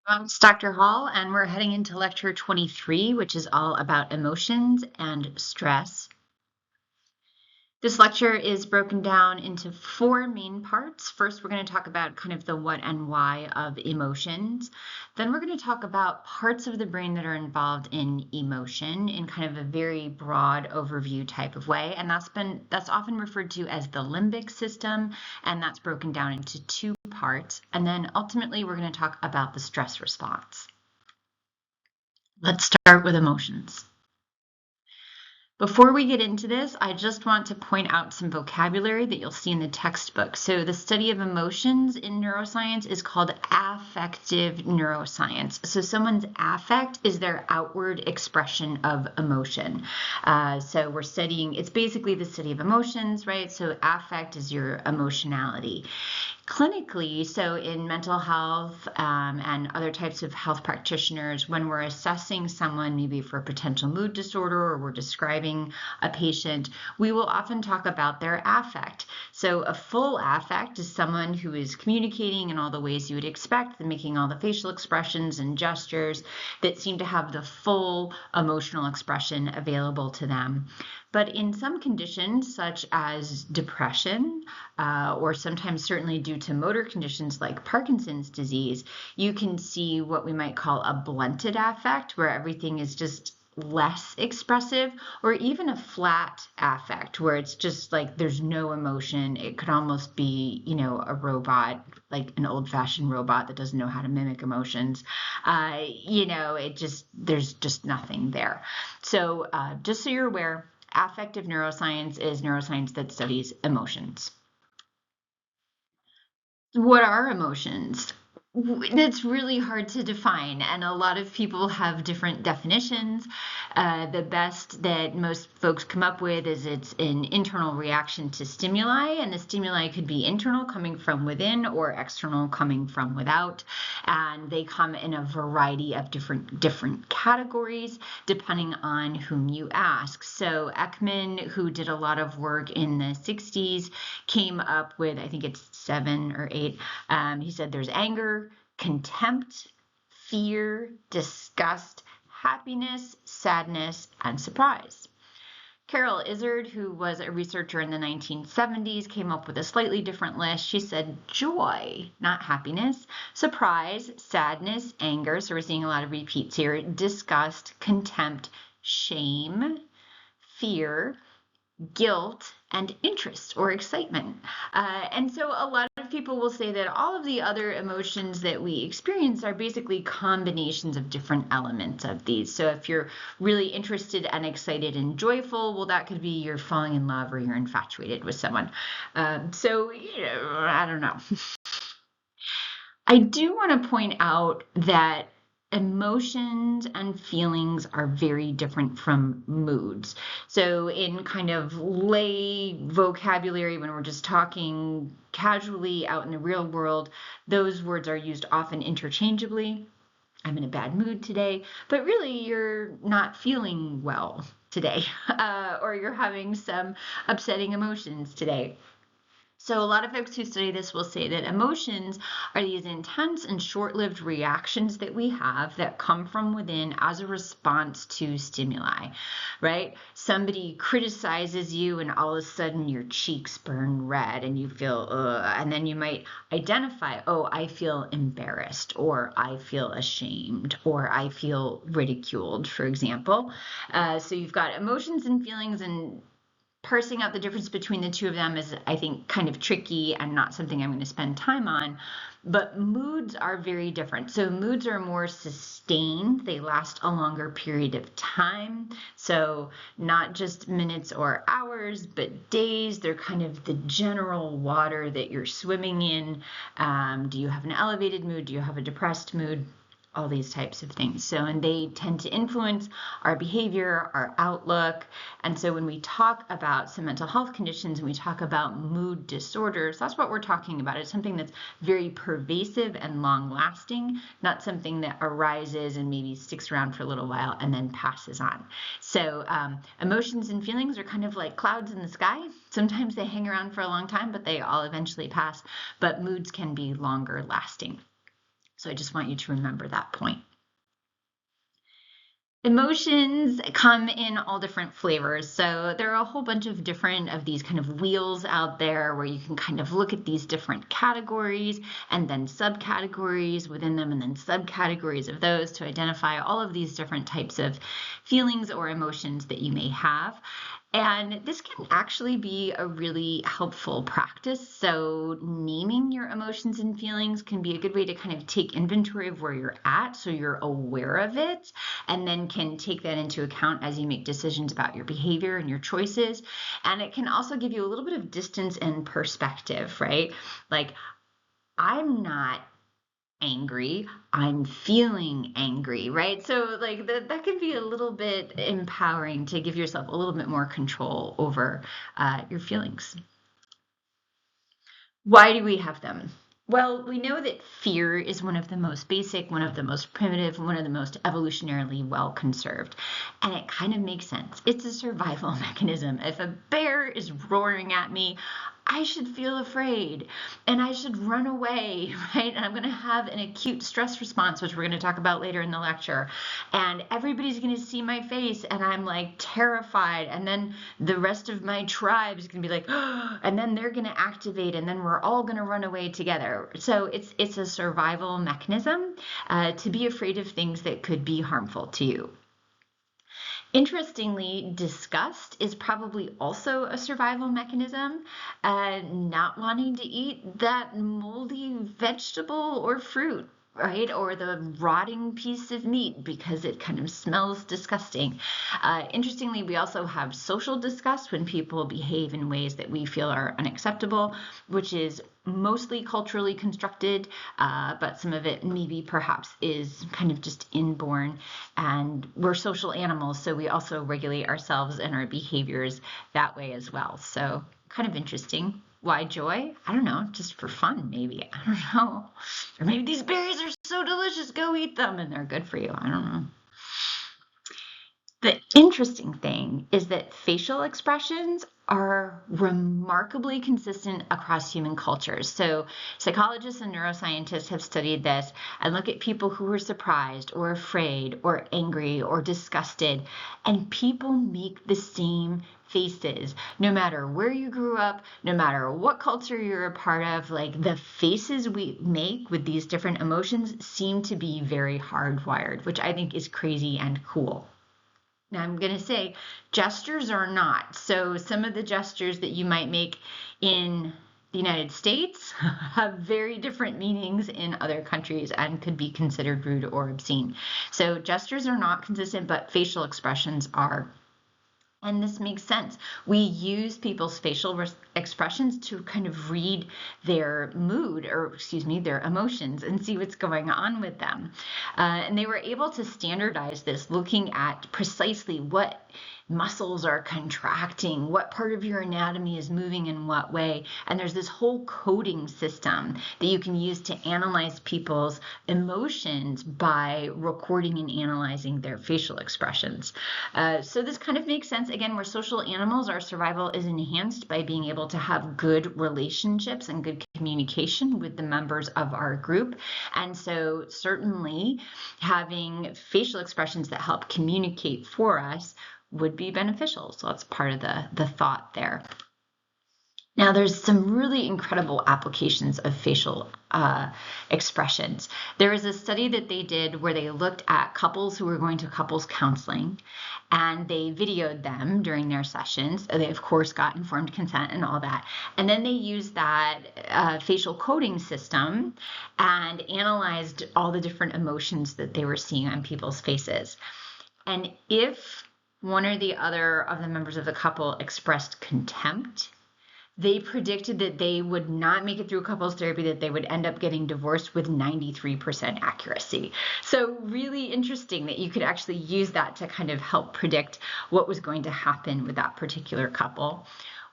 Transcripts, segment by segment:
It's Dr. Hall, and we're heading into lecture 23, which is all about emotions and stress. This lecture is broken down into four main parts. First, we're going to talk about kind of the what and why of emotions. Then we're going to talk about parts of the brain that are involved in emotion in kind of a very broad overview type of way. And that's often referred to as the limbic system, and that's broken down into two parts. And then ultimately, we're going to talk about the stress response. Let's start with emotions. Before we get into this, I just want to point out some vocabulary that you'll see in the textbook. So the study of emotions in neuroscience is called affective neuroscience. So someone's affect is their outward expression of emotion. So we're studying, it's basically the study of emotions, right? So affect is your emotionality. Clinically, so in mental health and other types of health practitioners, when we're assessing someone maybe for a potential mood disorder or we're describing a patient, we will often talk about their affect. So a full affect is someone who is communicating in all the ways you would expect, making all the facial expressions and gestures that seem to have the full emotional expression available to them. But in some conditions, such as depression, or sometimes certainly due to motor conditions like Parkinson's disease, you can see what we might call a blunted affect, where everything is just less expressive, or even a flat affect where it's just like there's no emotion. It could almost be, a robot, like an old-fashioned robot that doesn't know how to mimic emotions. There's just nothing there. So just so you're aware, affective neuroscience is neuroscience that studies emotions. What are emotions? That's really hard to define, and a lot of people have different definitions. The best that most folks come up with is it's an internal reaction to stimuli, and the stimuli could be internal, coming from within, or external, coming from without. And they come in a variety of different categories depending on whom you ask. So Ekman, who did a lot of work in the 60s, came up with, I think it's 7 or 8. He said there's anger, contempt, fear, disgust, happiness, sadness, and surprise. Carol Izard, who was a researcher in the 1970s, came up with a slightly different list. She said joy, not happiness, surprise, sadness, anger. So we're seeing a lot of repeats here. Disgust, contempt, shame, fear, guilt, and interest or excitement. And so a lot of people will say that all of the other emotions that we experience are basically combinations of different elements of these. So if you're really interested and excited and joyful, well, that could be you're falling in love or you're infatuated with someone. I don't know. I do want to point out that emotions and feelings are very different from moods. So, in kind of lay vocabulary, when we're just talking casually out in the real world, those words are used often interchangeably. I'm in a bad mood today, but really you're not feeling well today, or you're having some upsetting emotions today. So a lot of folks who study this will say that emotions are these intense and short-lived reactions that we have that come from within as a response to stimuli, right? Somebody criticizes you and all of a sudden your cheeks burn red and you feel, and then you might identify, oh, I feel embarrassed, or I feel ashamed, or I feel ridiculed, for example. So you've got emotions and feelings, and parsing out the difference between the two of them is, I think, kind of tricky and not something I'm going to spend time on. But moods are very different. So moods are more sustained. They last a longer period of time. So not just minutes or hours, but days. They're kind of the general water that you're swimming in. Do you have an elevated mood? Do you have a depressed mood? All these types of things. So, and they tend to influence our behavior, our outlook. And so when we talk about some mental health conditions and we talk about mood disorders, that's what we're talking about. It's something that's very pervasive and long lasting, not something that arises and maybe sticks around for a little while and then passes on. So emotions and feelings are kind of like clouds in the sky. Sometimes they hang around for a long time, but they all eventually pass. But moods can be longer lasting. So I just want you to remember that point. Emotions come in all different flavors. So there are a whole bunch of different of these kind of wheels out there where you can kind of look at these different categories and then subcategories within them and then subcategories of those to identify all of these different types of feelings or emotions that you may have. And this can actually be a really helpful practice. So naming your emotions and feelings can be a good way to kind of take inventory of where you're at so you're aware of it, and then can take that into account as you make decisions about your behavior and your choices. And it can also give you a little bit of distance and perspective, right? Like, I'm not angry, I'm feeling angry, right? So like that can be a little bit empowering to give yourself a little bit more control over your feelings. Why do we have them? Well, we know that fear is one of the most basic, one of the most primitive, one of the most evolutionarily well conserved. And it kind of makes sense. It's a survival mechanism. If a bear is roaring at me, I should feel afraid and I should run away, right? And I'm going to have an acute stress response, which we're going to talk about later in the lecture. And everybody's going to see my face and I'm like terrified. And then the rest of my tribe is going to be like, oh, and then they're going to activate and then we're all going to run away together. So it's a survival mechanism to be afraid of things that could be harmful to you. Interestingly, disgust is probably also a survival mechanism. Not wanting to eat that moldy vegetable or fruit, right? Or the rotting piece of meat because it kind of smells disgusting. Interestingly, we also have social disgust when people behave in ways that we feel are unacceptable, which is mostly culturally constructed, but some of it maybe perhaps is kind of just inborn. And we're social animals, so we also regulate ourselves and our behaviors that way as well. So kind of interesting. Why joy? I don't know, just for fun, maybe. I don't know. Or maybe these berries are so delicious, go eat them, and they're good for you. I don't know. The interesting thing is that facial expressions are remarkably consistent across human cultures. So psychologists and neuroscientists have studied this and look at people who are surprised or afraid or angry or disgusted, and people make the same faces no matter where you grew up, no matter what culture you're a part of. Like, the faces we make with these different emotions seem to be very hardwired, which I think is crazy and cool. Now, I'm going to say gestures are not. So some of the gestures that you might make in the United States have very different meanings in other countries and could be considered rude or obscene. So gestures are not consistent, but facial expressions are. And this makes sense. We use people's facial expressions to kind of read their mood, or excuse me, their emotions, and see what's going on with them. And they were able to standardize this looking at precisely what muscles are contracting, what part of your anatomy is moving in what way. And there's this whole coding system that you can use to analyze people's emotions by recording and analyzing their facial expressions. So this kind of makes sense. Again, we're social animals. Our survival is enhanced by being able to have good relationships and good communication with the members of our group. And so certainly having facial expressions that help communicate for us would be beneficial. So that's part of the thought there. Now, there's some really incredible applications of facial expressions. There was a study that they did where they looked at couples who were going to couples counseling, and they videoed them during their sessions. They, of course, got informed consent and all that. And then they used that facial coding system and analyzed all the different emotions that they were seeing on people's faces. And if one or the other of the members of the couple expressed contempt, they predicted that they would not make it through couples therapy, that they would end up getting divorced with 93% accuracy. So really interesting that you could actually use that to kind of help predict what was going to happen with that particular couple.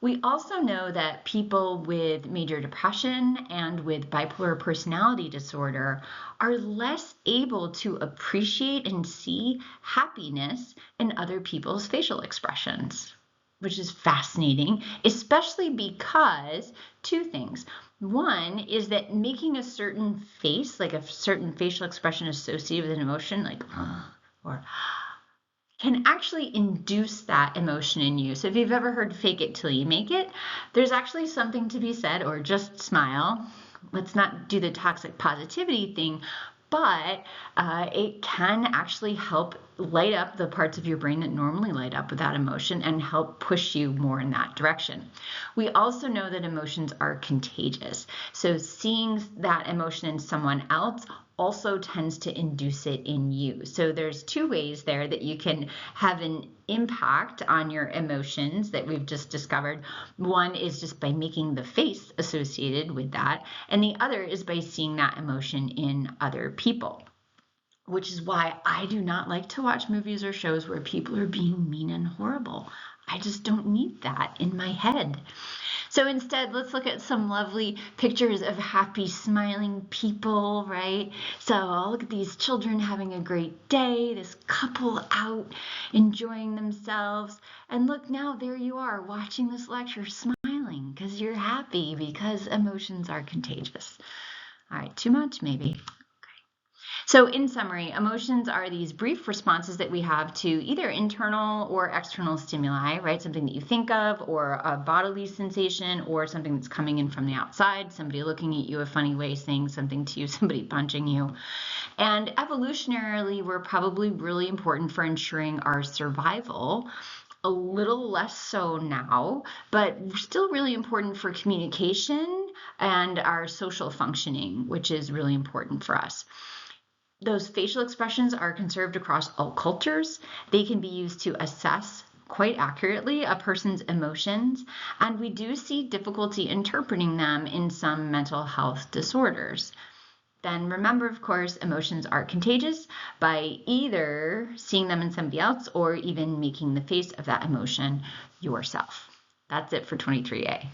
We also know that people with major depression and with bipolar personality disorder are less able to appreciate and see happiness in other people's facial expressions. which is fascinating, especially because two things. One is that making a certain face, like a certain facial expression associated with an emotion, like or can actually induce that emotion in you. So if you've ever heard fake it till you make it, there's actually something to be said, or just smile. Let's not do the toxic positivity thing, but it can actually help light up the parts of your brain that normally light up with that emotion and help push you more in that direction. We also know that emotions are contagious. So seeing that emotion in someone else also tends to induce it in you. So there's two ways there that you can have an impact on your emotions that we've just discovered. One is just by making the face associated with that, and the other is by seeing that emotion in other people. Which is why I do not like to watch movies or shows where people are being mean and horrible. I just don't need that in my head. So instead, let's look at some lovely pictures of happy, smiling people, right? So I'll look at these children having a great day, this couple out enjoying themselves. And look now, there you are watching this lecture smiling because you're happy because emotions are contagious. All right, too much maybe. So in summary, emotions are these brief responses that we have to either internal or external stimuli, right? Something that you think of, or a bodily sensation, or something that's coming in from the outside, somebody looking at you a funny way, saying something to you, somebody punching you. And evolutionarily, we're probably really important for ensuring our survival. A little less so now, but still really important for communication and our social functioning, which is really important for us. Those facial expressions are conserved across all cultures. They can be used to assess quite accurately a person's emotions, and we do see difficulty interpreting them in some mental health disorders. Then remember, of course, emotions are contagious by either seeing them in somebody else or even making the face of that emotion yourself. That's it for 23A.